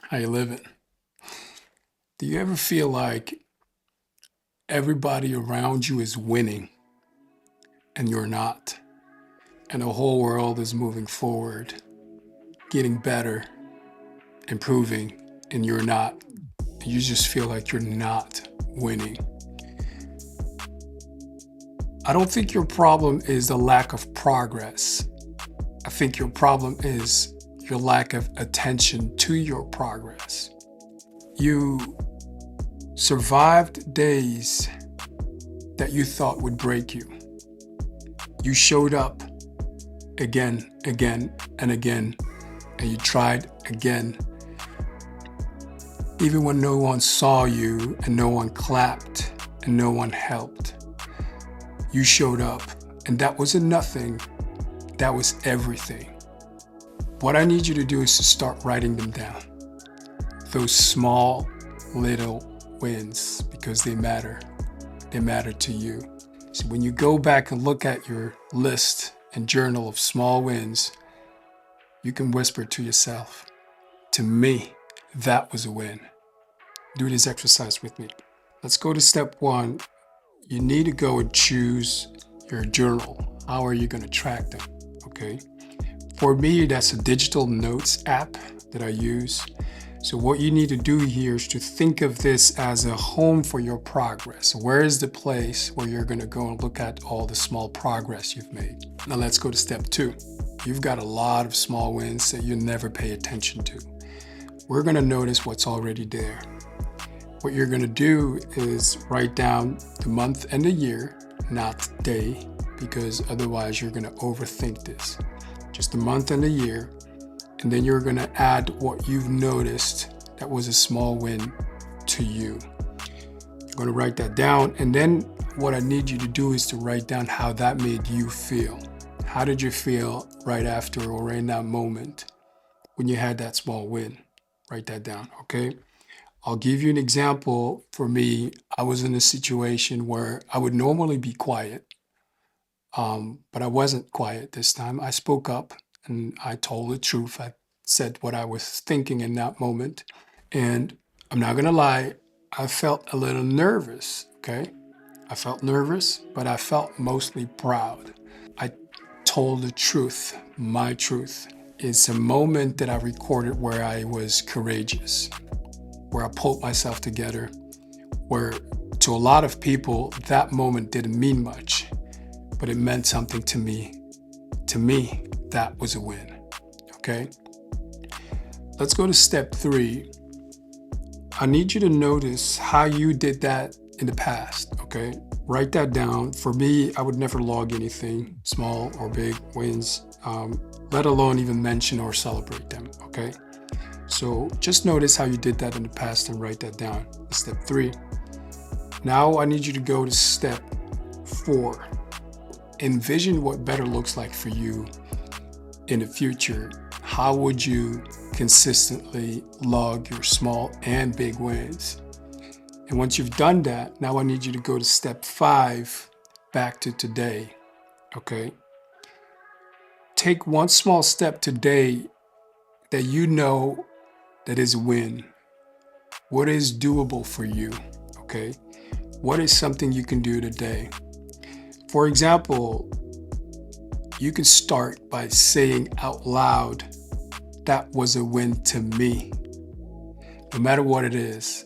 How you living? Do you ever feel like everybody around you is winning and you're not? And the whole world is moving forward, getting better, improving, and you're not. You just feel like you're not winning. I don't think your problem is the lack of progress. I think your problem is your lack of attention to your progress. You survived days that you thought would break you. You showed up again, and again, and you tried again. Even when no one saw you and no one clapped and no one helped, you showed up, and that wasn't nothing, that was everything. What I need you to do is to start writing them down. Those small little wins, because they matter. They matter to you. So when you go back and look at your list and journal of small wins, you can whisper to yourself, to me, that was a win. Do this exercise with me. Let's go to step one. You need to go and choose your journal. How are you going to track them? Okay. For me, that's a digital notes app that I use. So what you need to do here is to think of this as a home for your progress. Where is the place where you're going to go and look at all the small progress you've made? Now let's go to step two. You've got a lot of small wins that you never pay attention to. We're going to notice what's already there. What you're going to do is write down the month and the year, not day, because otherwise you're going to overthink this. Just the month and the year. And then you're going to add what you've noticed that was a small win to you. You're going to write that down. And then what I need you to do is to write down how that made you feel. How did you feel right after or in that moment when you had that small win? Write that down, okay? I'll give you an example. For me, I was in a situation where I would normally be quiet, but I wasn't quiet this time. I spoke up and I told the truth. I said what I was thinking in that moment. And I'm not gonna lie, I felt a little nervous, okay? I felt nervous, but I felt mostly proud. I told the truth, my truth. It's a moment that I recorded where I was courageous, where I pulled myself together, where to a lot of people, that moment didn't mean much, but it meant something to me. To me, that was a win, okay? Let's go to step three. I need you to notice how you did that in the past, okay? Write that down. For me, I would never log anything, small or big wins, let alone even mention or celebrate them, okay? So just notice how you did that in the past and write that down. Step three. Now I need you to go to step four. Envision what better looks like for you in the future. How would you consistently log your small and big wins? And once you've done that, now I need you to go to step five, back to today, okay? Take one small step today that you know that is a win. What is doable for you, okay? What is something you can do today? For example, you can start by saying out loud, that was a win to me. No matter what it is.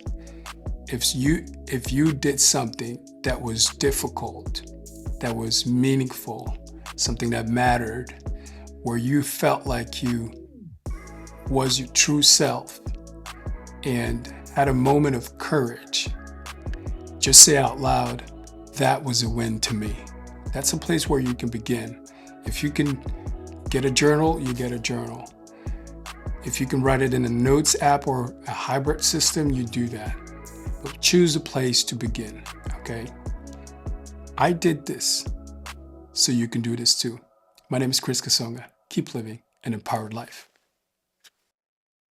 If you did something that was difficult, that was meaningful, something that mattered, where you felt like you was your true self and had a moment of courage, just say out loud, that was a win to me. That's a place where you can begin. If you can get a journal, you get a journal. If you can write it in a notes app or a hybrid system, you do that. But choose a place to begin, okay? I did this, so you can do this too. My name is Chris Kasonga. Keep living an empowered life.